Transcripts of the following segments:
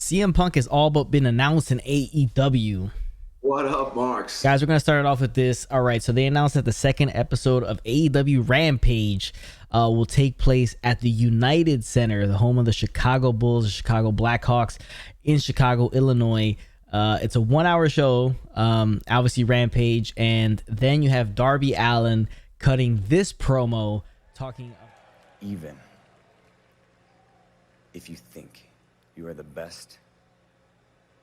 CM Punk has all but been announced in AEW. What up, Marks? Guys, we're going to start it off with this. All right, so they announced that the second episode of AEW Rampage will take place at the United Center, the home of the Chicago Bulls, the Chicago Blackhawks in Chicago, Illinois. It's a 1 hour show, obviously Rampage, and then you have Darby Allin cutting this promo talking. Even if you think you are the best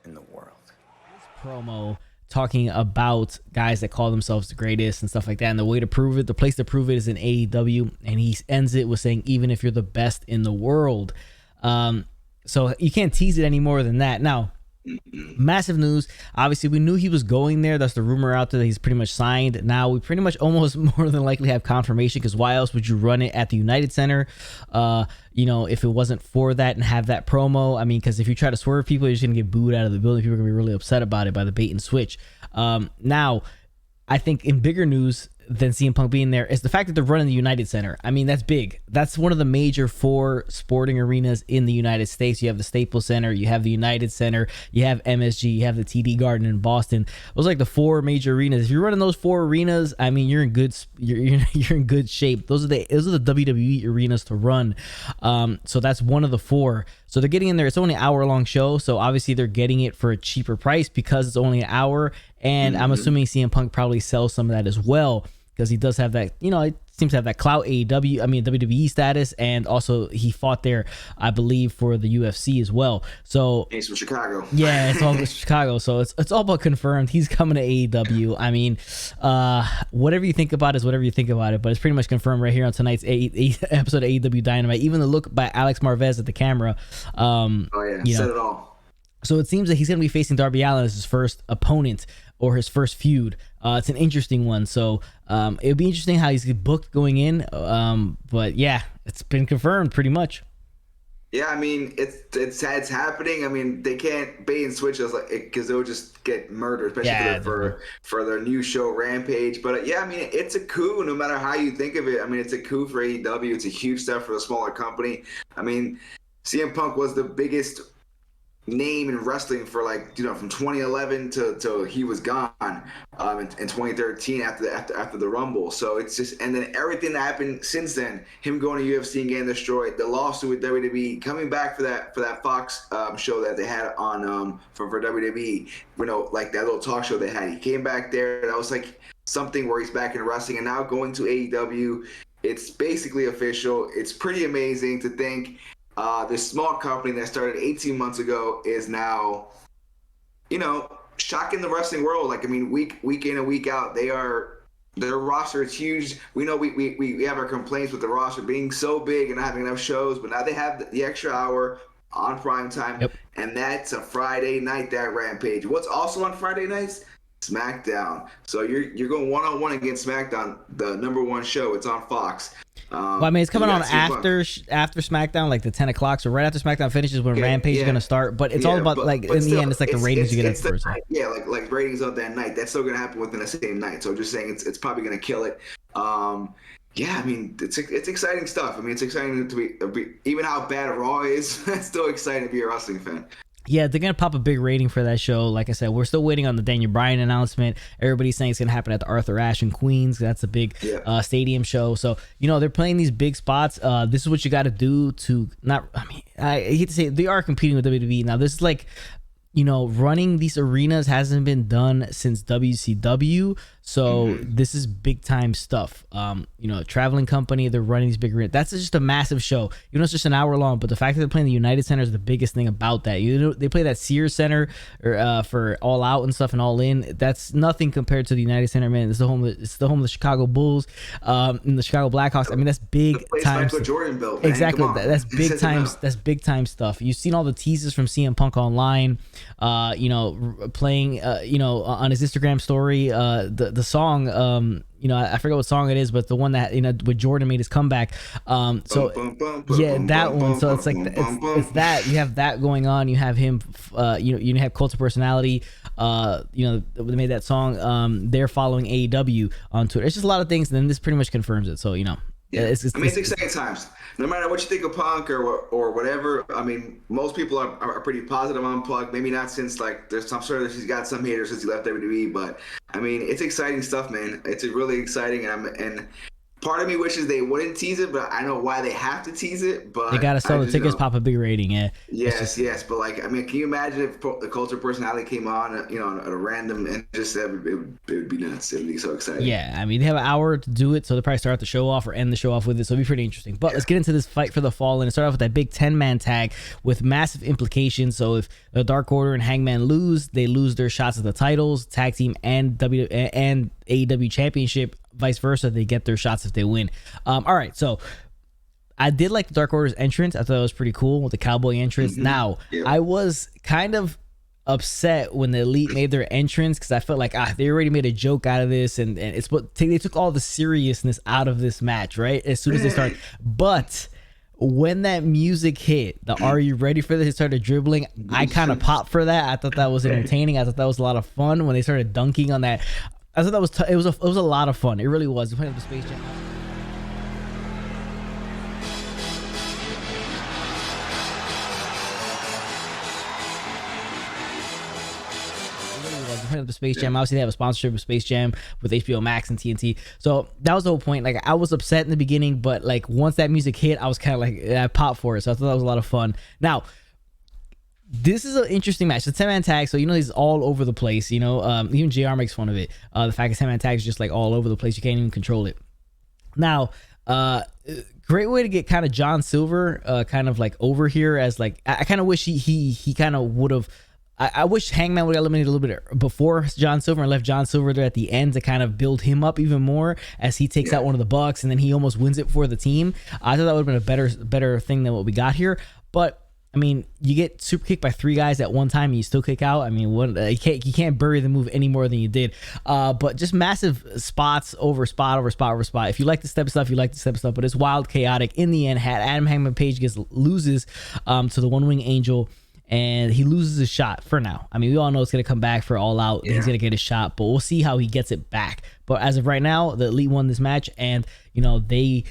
in the world. This promo talking about guys that call themselves the greatest and stuff like that, and the way to prove it, the place to prove it is in AEW, and he ends it with saying, even if you're the best in the world. So you can't tease it any more than that. Now, massive news. Obviously, we knew he was going there. That's the rumor out there that he's pretty much signed. Now we pretty much almost more than likely have confirmation, because why else would you run it at the United Center? If it wasn't for that and have that promo. I mean, because if you try to swerve people, you're just gonna get booed out of the building. People are gonna be really upset about it by the bait and switch. Now, I think in bigger news than CM Punk being there is the fact that they're running the United Center. I mean, that's big. That's one of the major 4 sporting arenas in the United States. You have the Staples Center, you have the United Center, you have MSG, you have the TD Garden in Boston. Those are like the 4 major arenas. If you're running those 4 arenas, I mean, you're in good you're in good shape. Those are the WWE arenas to run. So that's one of the 4. So they're getting in there. It's only an hour-long show, so obviously they're getting it for a cheaper price because it's only an hour. And I'm assuming CM Punk probably sells some of that as well, because he does have that, it seems to have that clout WWE status, and also he fought there, I believe, for the UFC as well. So he's from Chicago. Yeah, it's all Chicago. So it's all but confirmed. He's coming to AEW. I mean, whatever you think about it is whatever you think about it, but it's pretty much confirmed right here on tonight's episode of AEW Dynamite. Even the look by Alex Marvez at the camera. Said it all. So it seems that he's going to be facing Darby Allin as his first opponent, or his first feud. It's an interesting one. So it'll be interesting how he's booked going in. But yeah, it's been confirmed pretty much. Yeah, I mean, it's happening. I mean, they can't bait and switch us because they'll just get murdered, especially for their new show Rampage. But I mean, it's a coup no matter how you think of it. I mean, it's a coup for AEW. It's a huge step for a smaller company. I mean, CM Punk was the biggest name in wrestling for from 2011 to he was gone in 2013 after the Rumble. So it's just, and then everything that happened since then, him going to UFC and getting destroyed, the lawsuit with WWE, coming back for that Fox show that they had on for WWE, like that little talk show they had. He came back there. That was like something where he's back in wrestling, and now going to AEW, it's basically official. It's pretty amazing to think. This small company that started 18 months ago is now, shocking the wrestling world. Like, I mean, week in and week out, their roster is huge. We know we have our complaints with the roster being so big and not having enough shows, but now they have the extra hour on prime time. Yep. And that's a Friday night, that Rampage. What's also on Friday nights? SmackDown. So you're going one-on-one against SmackDown, the number 1 show. It's on Fox. Well, I mean, it's coming on after SmackDown, like the 10 o'clock. So right after SmackDown finishes, when Rampage is going to start. But it's all about, like, in the end, it's like the ratings you get at the first night. Yeah, like ratings on that night. That's still going to happen within the same night. So just saying, it's probably going to kill it. I mean, it's exciting stuff. I mean, it's exciting to be even how bad Raw is. It's still exciting to be a wrestling fan. Yeah, they're going to pop a big rating for that show. Like I said, we're still waiting on the Daniel Bryan announcement. Everybody's saying it's going to happen at the Arthur Ashe in Queens. That's a big stadium show. So, they're playing these big spots. This is what you got to do to not, I mean, I hate to say it, they are competing with WWE. Now, this is like, running these arenas hasn't been done since WCW. So this is big time stuff. A traveling company, they're running these big arenas. That's just a massive show. It's just an hour long, but the fact that they're playing the United Center is the biggest thing about that. They play that Sears Center for All Out and stuff and All In. That's nothing compared to the United Center, man. It's the home of the Chicago Bulls and the Chicago Blackhawks. I mean, that's big time. Michael Jordan built, man. Exactly. That's big time. That's big time stuff. You've seen all the teases from CM Punk online. Playing on his Instagram story, the song, I forget what song it is, but the one that with Jordan made his comeback. That one. So it's like it's that you have that going on. You have him. You have Cult of Personality. They made that song. They're following AEW on Twitter. It's just a lot of things, and then this pretty much confirms it. So Yeah, it's exciting times. No matter what you think of Punk or whatever, I mean, most people are pretty positive on Punk. Maybe not since I'm sure that he's got some haters since he left WWE, but I mean, it's exciting stuff, man. It's really exciting, and part of me wishes they wouldn't tease it, but I know why they have to tease it. But they gotta sell the tickets, pop a big rating. Yeah. Yes. But I mean, can you imagine if the Culture Personality came on, at a random and just it would be nuts. It would be so exciting. Yeah, I mean, they have an hour to do it, so they'll probably start the show off or end the show off with it. So it'll be pretty interesting. But let's get into this fight for the Fallen and start off with that big 10-man tag with massive implications. So if the Dark Order and Hangman lose, they lose their shots at the titles, tag team and AEW Championship. Vice versa, they get their shots if they win. All right, so I did like the Dark Order's entrance. I thought it was pretty cool with the cowboy entrance. Now, I was kind of upset when the Elite made their entrance because I felt like they already made a joke out of this, and it's what they took all the seriousness out of this match, right? As soon as they started, but when that music hit, the "Are you ready for this?" It started dribbling. I kind of popped for that. I thought that was entertaining. I thought that was a lot of fun when they started dunking on that. I thought that was it was a lot of fun. It really was. Playing with the Space Jam. Of the Space Jam. Obviously, they have a sponsorship with Space Jam with HBO Max and TNT. So that was the whole point. Like, I was upset in the beginning, but like once that music hit, I was kind of like, I popped for it. So I thought that was a lot of fun. Now, this is an interesting match. It's a 10-man tag, so he's all over the place. Even JR makes fun of it. The fact that 10-man tag is just like all over the place. You can't even control it. Now, great way to get kind of John Silver kind of like over here as like I kind of wish he kind of would have. I wish Hangman would have eliminated a little bit before John Silver and left John Silver there at the end to kind of build him up even more as he takes out one of the Bucks and then he almost wins it for the team. I thought that would have been a better thing than what we got here. But I mean, you get super kicked by 3 guys at one time and you still kick out. I mean, you can't bury the move any more than you did. But just massive spots over spot over spot over spot. If you like the step stuff, you like the step stuff. But it's wild, chaotic. In the end, Adam Hangman Page loses to the One Wing Angel. And he loses his shot for now. I mean, we all know it's going to come back for All Out. Yeah. He's going to get a shot, but we'll see how he gets it back. But as of right now, the Elite won this match, and they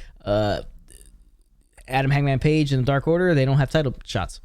Adam Hangman Page and the Dark Order, they don't have title shots.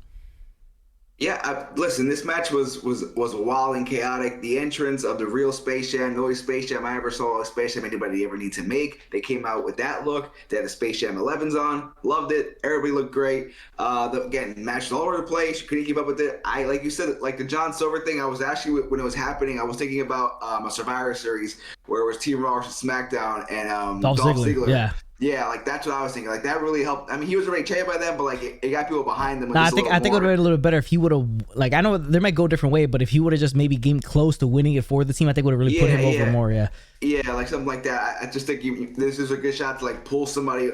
Yeah, listen, this match was wild and chaotic. The entrance of the real Space Jam, the only Space Jam I ever saw, a Space Jam anybody ever need to make. They came out with that look. They had the Space Jam 11s on. Loved it. Everybody looked great. Again, match all over the place. You couldn't keep up with it. Like you said, like the John Silver thing, I was actually, when it was happening, I was thinking about a Survivor Series where it was Team Raw versus SmackDown and Dolph Ziggler. Yeah, like that's what I was thinking. Like that really helped. I mean, he was already champ by then, but like it got people behind them. I think it would have been a little bit better if he would have. Like I know they might go a different way, but if he would have just maybe came close to winning it for the team, I think would have really put him over more. Yeah, like something like that. I just think this is a good shot to like pull somebody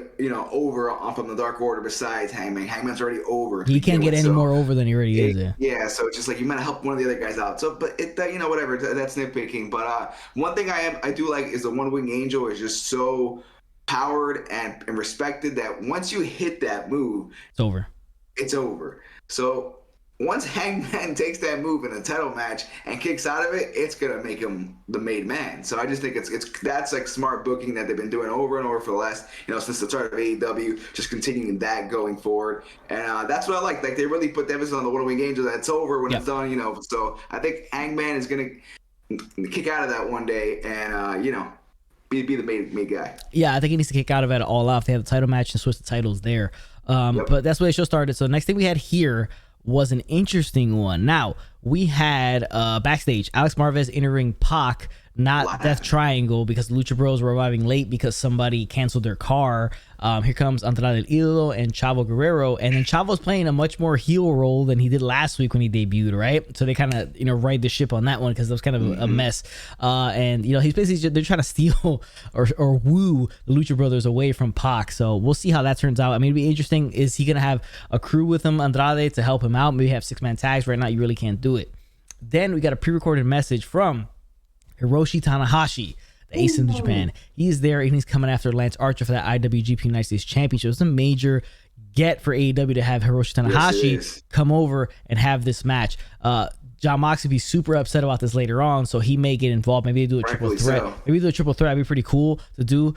over from the Dark Order besides Hangman. Hangman's already over. He can't get any more over than he already is. Yeah, so it's just like you might help one of the other guys out. So, but whatever. That's nitpicking. But one thing I do like is the One Wing Angel is just so powered and respected that once you hit that move, it's over. So once Hangman takes that move in a title match and kicks out of it, it's gonna make him the made man. So I just think that's like smart booking that they've been doing over and over for the last since the start of AEW, just continuing that going forward. And that's what I like. Like they really put the emphasis on the One Wing Angel. That's over when it's done. So I think Hangman is gonna kick out of that one day and be the main guy. Yeah, I think he needs to kick out of it all off. They have the title match and switch the titles there. But that's where the show started. So the next thing we had here was an interesting one. Now, we had backstage, Alex Marvez entering Pac, not Death Triangle, because Lucha Bros were arriving late because somebody canceled their car. Here comes Andrade El Idolo and Chavo Guerrero, and then Chavo's playing a much more heel role than he did last week when he debuted, right? So they kind of ride the ship on that one because it was kind of a mess. And he's basically they're trying to steal or woo the Lucha Brothers away from Pac. So we'll see how that turns out. I mean, it'd be interesting. Is he gonna have a crew with him, Andrade, to help him out? Maybe have 6-man tags. Right now, you really can't do it. Then we got a pre-recorded message from Hiroshi Tanahashi, the ace in Japan. He's there and he's coming after Lance Archer for that IWGP United States Championship. It's a major get for AEW to have Hiroshi Tanahashi come over and have this match. John Moxley be super upset about this later on, so he may get involved. Maybe they do a triple threat. Maybe do a triple threat. That'd be pretty cool to do.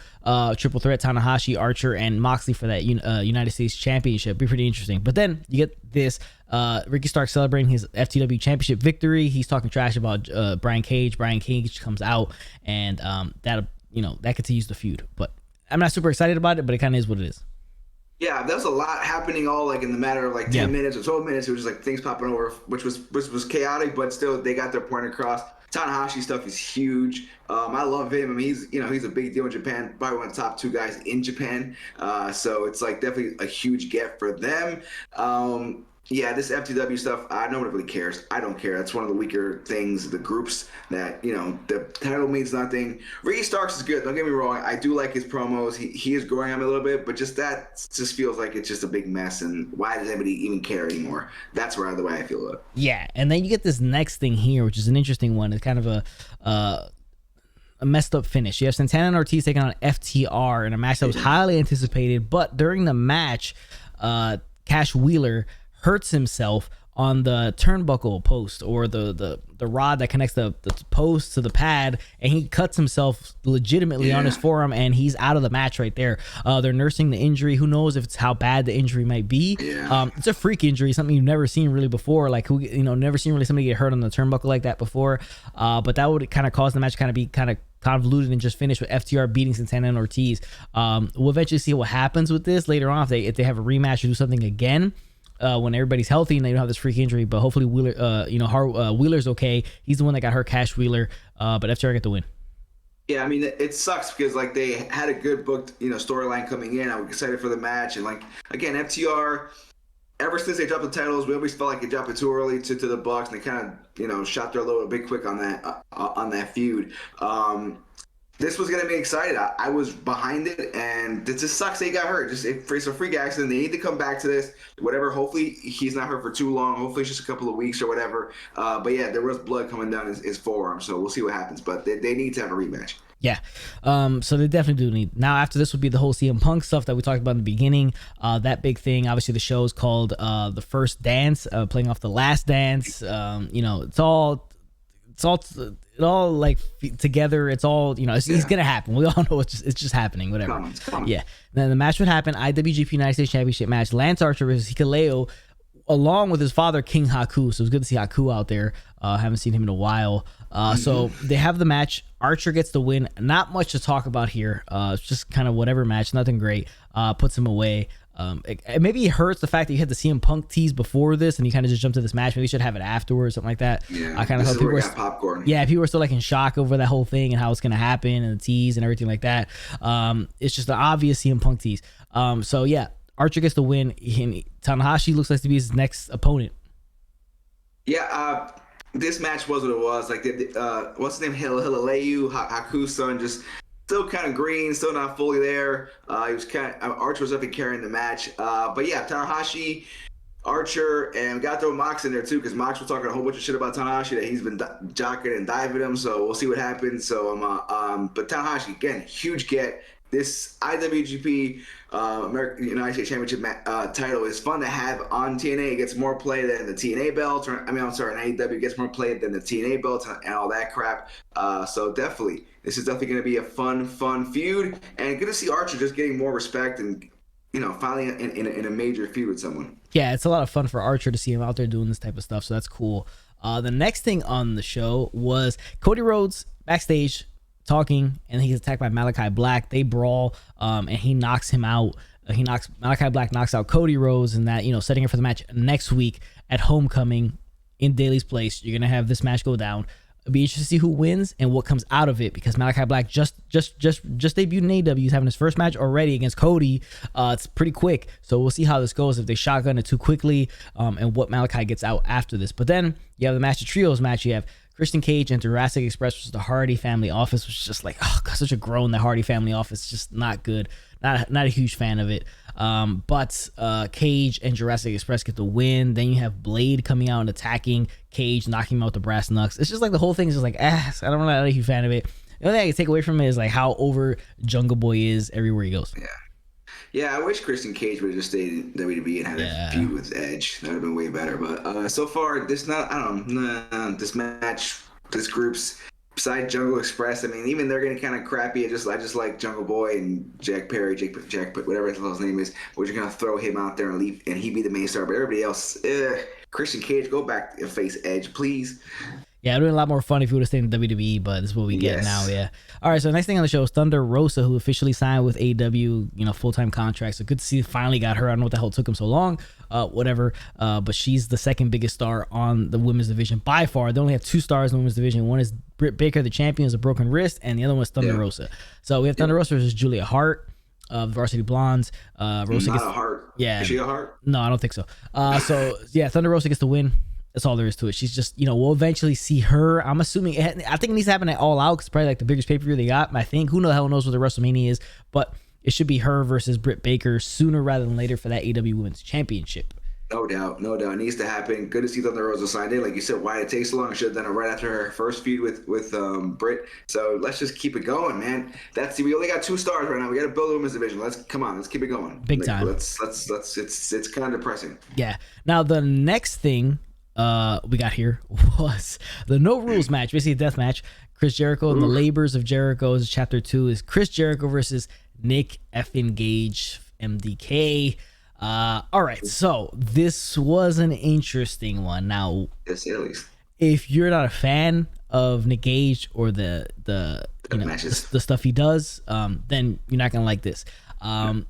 Triple threat: Tanahashi, Archer, and Moxley for that United States Championship. Be pretty interesting. But then you get this Ricky Starks celebrating his FTW Championship victory. He's talking trash about Brian Cage. Brian Cage comes out, and that continues the feud. But I'm not super excited about it, but it kind of is what it is. Yeah, there was a lot happening all like in the matter of like 10 minutes or 12 minutes. It was just like things popping over, which was chaotic, but still they got their point across. Tanahashi stuff is huge. I love him. I mean, he's a big deal in Japan. Probably one of the top 2 guys in Japan. So it's like definitely a huge get for them. Yeah, this FTW stuff, no one really cares. I don't care. That's one of the weaker things, the groups that, the title means nothing. Ricky Starks is good. Don't get me wrong. I do like his promos. He is growing on me a little bit, but just that just feels like it's just a big mess. And why does anybody even care anymore? That's the way I feel it. Yeah, and then you get this next thing here, which is an interesting one. It's kind of a messed up finish. You have Santana and Ortiz taking on FTR in a match that was highly anticipated, but during the match, Cash Wheeler hurts himself on the turnbuckle post, or the rod that connects the post to the pad, and he cuts himself legitimately on his forearm, and he's out of the match right there. They're nursing the injury. Who knows if it's how bad the injury might be. It's a freak injury, something you've never seen really before, like never seen really somebody get hurt on the turnbuckle like that before. But that would kind of cause the match kind of be kind of convoluted and just finish with FTR beating Santana and Ortiz. We'll eventually see what happens with this later on if they have a rematch or do something again. When everybody's healthy and they don't have this freak injury, but hopefully Wheeler, Wheeler's okay. He's the one that got hurt, Cash Wheeler, but FTR get the win. Yeah, I mean, it sucks because like they had a good booked, storyline coming in. I was excited for the match, and like again, FTR, ever since they dropped the titles, we always felt like they dropped it too early to the Bucks, and they kind of, shot their load a bit quick on that feud. This was gonna be exciting. I was behind it, and it just sucks that he got hurt. It's a freak accident. They need to come back to this. Whatever. Hopefully he's not hurt for too long. Hopefully it's just a couple of weeks or whatever. But yeah, there was blood coming down his forearm, so we'll see what happens. But they need to have a rematch. Yeah. So they definitely do need. Now after this would be the whole CM Punk stuff that we talked about in the beginning. That big thing. Obviously the show is called The First Dance, playing off The Last Dance. It's all like together. It's all, it's gonna happen. We all know it's just happening. Whatever. Yeah. Then the match would happen. IWGP United States Championship match. Lance Archer versus Hikuleo, along with his father King Haku. So it's good to see Haku out there. Haven't seen him in a while. So they have the match. Archer gets the win. Not much to talk about here. It's just kind of whatever match. Nothing great. Puts him away. Maybe it hurts the fact that you had the CM Punk tease before this, and you kind of just jumped to this match. Maybe you should have it afterwards, something like that. Yeah, I kind of hope people were popcorn. Yeah, people were still like in shock over that whole thing and how it's gonna happen and the tease and everything like that. It's just an obvious CM Punk tease. So yeah, Archer gets the win. Tanahashi looks like to be his next opponent. Yeah, this match was what it was. Like, what's his name? Hikuleo, Haku's son, just. Still kind of green, still not fully there. He was Archer was up and carrying the match. But yeah, Tanahashi, Archer, and we got to throw Mox in there too, because Mox was talking a whole bunch of shit about Tanahashi that he's been jocking and diving him. So we'll see what happens. So but Tanahashi again, huge get. This IWGP United States Championship title is fun to have on TNA. It gets more play than the TNA belt. An AEW gets more play than the TNA belt and all that crap. So definitely, this is definitely going to be a fun feud, and good to see Archer just getting more respect and finally in a major feud with someone. Yeah, it's a lot of fun for Archer to see him out there doing this type of stuff. So that's cool. The next thing on the show was Cody Rhodes backstage talking, and he's attacked by Malachi Black. They brawl, and he knocks him out. Malachi Black knocks out Cody Rhodes, and that, setting it for the match next week at Homecoming in Daly's Place. You're gonna have this match go down. It'll be interesting to see who wins and what comes out of it, because Malachi Black just debuted in AEW. He's having his first match already against Cody. It's pretty quick, so we'll see how this goes, if they shotgun it too quickly, and what Malachi gets out after this. But then you have the Master Trios match. You have Christian Cage and Jurassic Express versus the Hardy Family Office, which is just like, oh God, such a groan. The Hardy Family Office, just not good. Not a huge fan of it. But Cage and Jurassic Express get the win. Then you have Blade coming out and attacking Cage, knocking him out with the brass knucks. It's just like the whole thing is just like, I don't know, not a huge fan of it. The only thing I can take away from it is like how over Jungle Boy is everywhere he goes. Yeah. Yeah, I wish Christian Cage would have just stayed in WWE and had a feud with Edge. That would have been way better. But so far, this this match, this group's besides Jungle Express. I mean, even they're getting kind of crappy. I just like Jungle Boy and Jack Perry, Jack, whatever his name is. We're just gonna throw him out there and leave, and he be the main star. But everybody else, Christian Cage, go back and face Edge, please. Yeah, it would have been a lot more fun if we would have stayed in WWE, but this is what we get now, yeah. All right, so next thing on the show is Thunder Rosa, who officially signed with AEW, full-time contract. So good to see finally got her. I don't know what the hell took him so long, whatever. But she's the second biggest star on the women's division by far. They only have 2 stars in the women's division. One is Britt Baker, the champion, is a broken wrist, and the other one is Thunder Rosa. So we have Thunder Rosa versus Julia Hart of Varsity Blondes. Rosa gets a heart. Yeah. Is she a heart? No, I don't think so. Thunder Rosa gets the win. That's all there is to it. She's just, we'll eventually see her. I'm assuming, I think it needs to happen at All Out because it's probably like the biggest pay-per-view they got. I think, who the hell knows what the WrestleMania is, but it should be her versus Britt Baker sooner rather than later for that AEW Women's Championship. No doubt. It needs to happen. Good to see Thunder Rosa signed in. Like you said, why it takes so long? I should have done it right after her first feud with Britt. So let's just keep it going, man. We only got 2 stars right now. We got to build a women's division. Let's keep it going. Big time. Let's. It's kind of depressing. Yeah. Now the next thing we got here was the No Rules match, basically a death match. Chris Jericho and the Labors of Jericho is Chapter 2 is Chris Jericho versus Nick effing Gage, MDK. All right, so this was an interesting one. Now, yes, at least if you're not a fan of Nick Gage or the stuff he does, then you're not gonna like this. Now,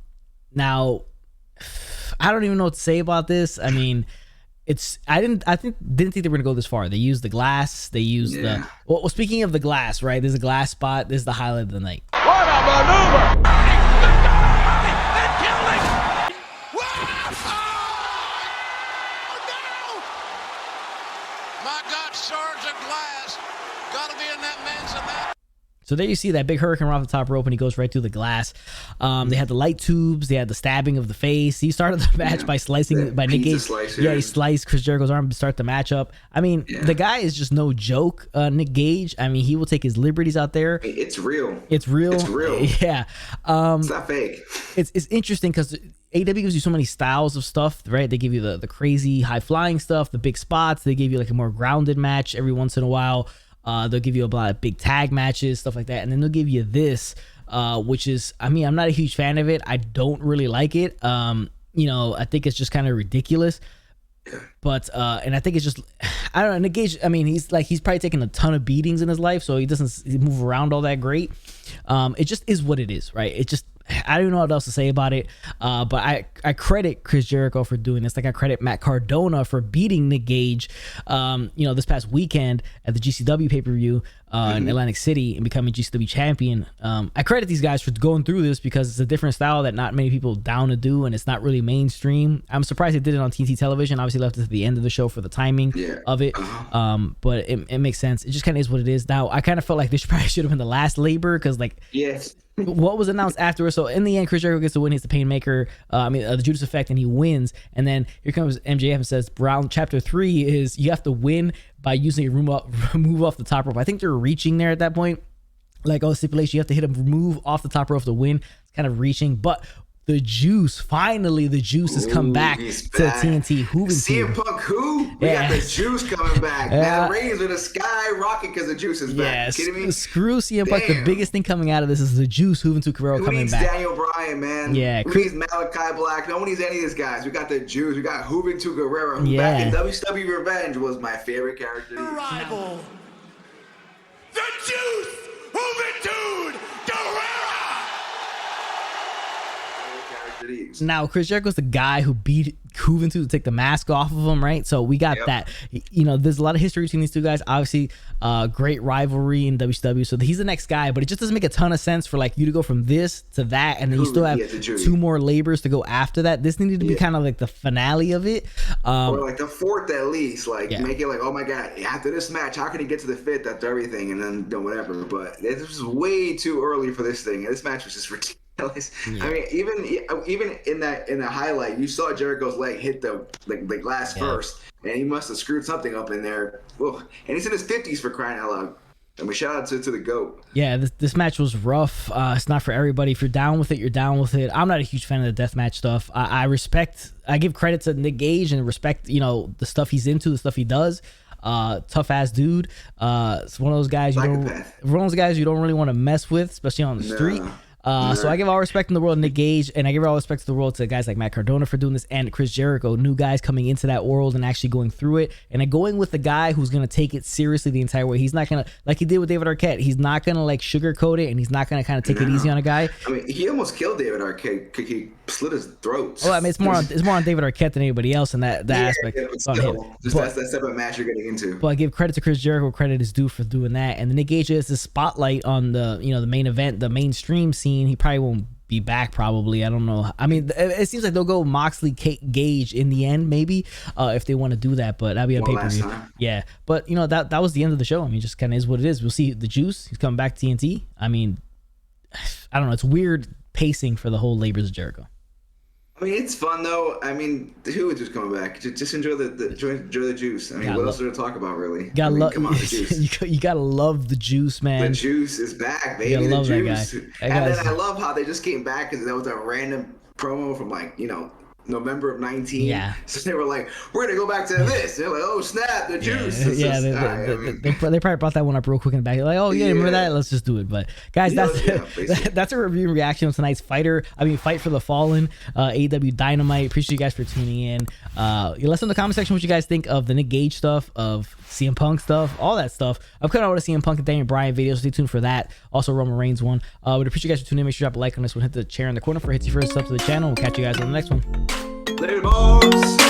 I don't even know what to say about this. I mean, didn't think they were gonna go this far. They used the glass. They used well, speaking of the glass, right? There's a glass spot. This is the highlight of the night. What a maneuver! My God, shards of glass. Gotta be in that man's net. So there you see that big hurricane off the top rope, and he goes right through the glass. They had the light tubes. They had the stabbing of the face. He started the match by slicing by Nick Gage. Yeah, he sliced Chris Jericho's arm to start the matchup. I mean, the guy is just no joke. Nick Gage. I mean, he will take his liberties out there. It's real. It's real. It's real. Yeah. It's not fake. It's interesting because AEW gives you so many styles of stuff, right? They give you the crazy high flying stuff, the big spots. They give you like a more grounded match every once in a while. They'll give you a lot of big tag matches, stuff like that. And then they'll give you this, which is, I mean, I'm not a huge fan of it. I don't really like it. I think it's just kind of ridiculous. But, and I think it's just, I don't know, Nick Gage, I mean, he's probably taken a ton of beatings in his life, so he doesn't move around all that great. It just is what it is, right? It just, I don't even know what else to say about it. But I credit Chris Jericho for doing this. Like I credit Matt Cardona for beating Nick Gage, this past weekend at the GCW pay-per-view in Atlantic City and becoming GCW champion. I credit these guys for going through this because it's a different style that not many people down to do, and it's not really mainstream. I'm surprised they did it on TNT television. Obviously left it to the end of the show for the timing of it. But it makes sense. It just kind of is what it is. Now, I kind of felt like this probably should have been the last labor because what was announced afterwards. So in the end, Chris Jericho gets the win. He's the Painmaker. The Judas Effect, and he wins. And then here comes MJF and says, round chapter 3 is you have to win by using a move off the top rope. I think they're reaching there at that point. Like, stipulation, you have to hit a move off the top rope to win. It's kind of reaching, but finally the juice has come back to TNT. CM Punk we got the juice coming back. Man, ratings are the sky rocket because the juice is back. You kidding me? Screw CM Punk. The biggest thing coming out of this is the juice. Juventud Guerrera coming back. Daniel Bryan, man. Yeah. Who needs Malachi Black? No one needs any of these guys. We got the juice. We got Juventud Guerrera, who back in WCW Revenge was my favorite character. Rival. The juice. Juventud Guerrera. Now, Chris Jericho's the guy who beat Juventud to take the mask off of him, right? So we got that. There's a lot of history between these two guys. Obviously, great rivalry in WCW. So he's the next guy, but it just doesn't make a ton of sense for like you to go from this to that, and then you still have 2 more labors to go after that. This needed to be kind of like the finale of it, or like the 4th at least. Like make it like, oh my god, after this match, how can he get to the 5th after everything, and then whatever. But this was way too early for this thing. This match was just ridiculous. I mean, even in the highlight, you saw Jericho's leg hit the glass first, and he must have screwed something up in there. Ugh. And he's in his 50s for crying out loud. I mean, shout out to the GOAT. Yeah, this match was rough. It's not for everybody. If you're down with it, you're down with it. I'm not a huge fan of the deathmatch stuff. I give credit to Nick Gage and respect, the stuff he's into, the stuff he does. Tough ass dude. It's one of those guys you don't really want to mess with, especially on the street. So I give all respect in the world to Nick Gage, and I give all respect to the world to guys like Matt Cardona for doing this, and Chris Jericho, new guys coming into that world and actually going through it, and going with the guy who's going to take it seriously the entire way. He's not going to, like he did with David Arquette, he's not going to like sugarcoat it, and he's not going to kind of take it easy on a guy. I mean, he almost killed David Arquette. He slit his throat. Oh, I mean, it's more on David Arquette than anybody else in that aspect. Yeah, but still, that's that separate match you're getting into. But I give credit to Chris Jericho. Credit is due for doing that. And the Nick Gage is the spotlight on the the main event, the mainstream scene. He probably won't be back. Probably, I don't know. I mean, it seems like they'll go Moxley, Gage in the end, maybe if they want to do that. But that'll be a pay-per-view. Yeah, but that was the end of the show. I mean, just kind of is what it is. We'll see the Juice. He's coming back to TNT. I mean, I don't know. It's weird pacing for the whole Labors of Jericho. I mean, it's fun though. I mean, who is just coming back? Just enjoy the juice. I mean, what else is there to talk about, really? Come on, the juice. You gotta love the Juice, man. The Juice is back, baby. You love the Juice. That guy. And then I love how they just came back because that was a random promo from November of 19. Yeah. So they were like, we're going to go back to this. They're like, oh, snap, the Juice. They probably brought that one up real quick in the back. Like, oh, yeah, remember that? Let's just do it. But, guys, that's a review and reaction of tonight's Fight for the Fallen, AEW Dynamite. Appreciate you guys for tuning in. Let us know in the comment section what you guys think of the Nick Gage stuff, of CM Punk stuff, all that stuff. I'm coming out with a CM Punk and Daniel Bryan video, so stay tuned for that. Also, Roman Reigns one. We'd appreciate you guys for tuning in. Make sure you drop a like on this one. Hit the chair in the corner for hits you first up to the channel. We'll catch you guys on the next one. Later, boys.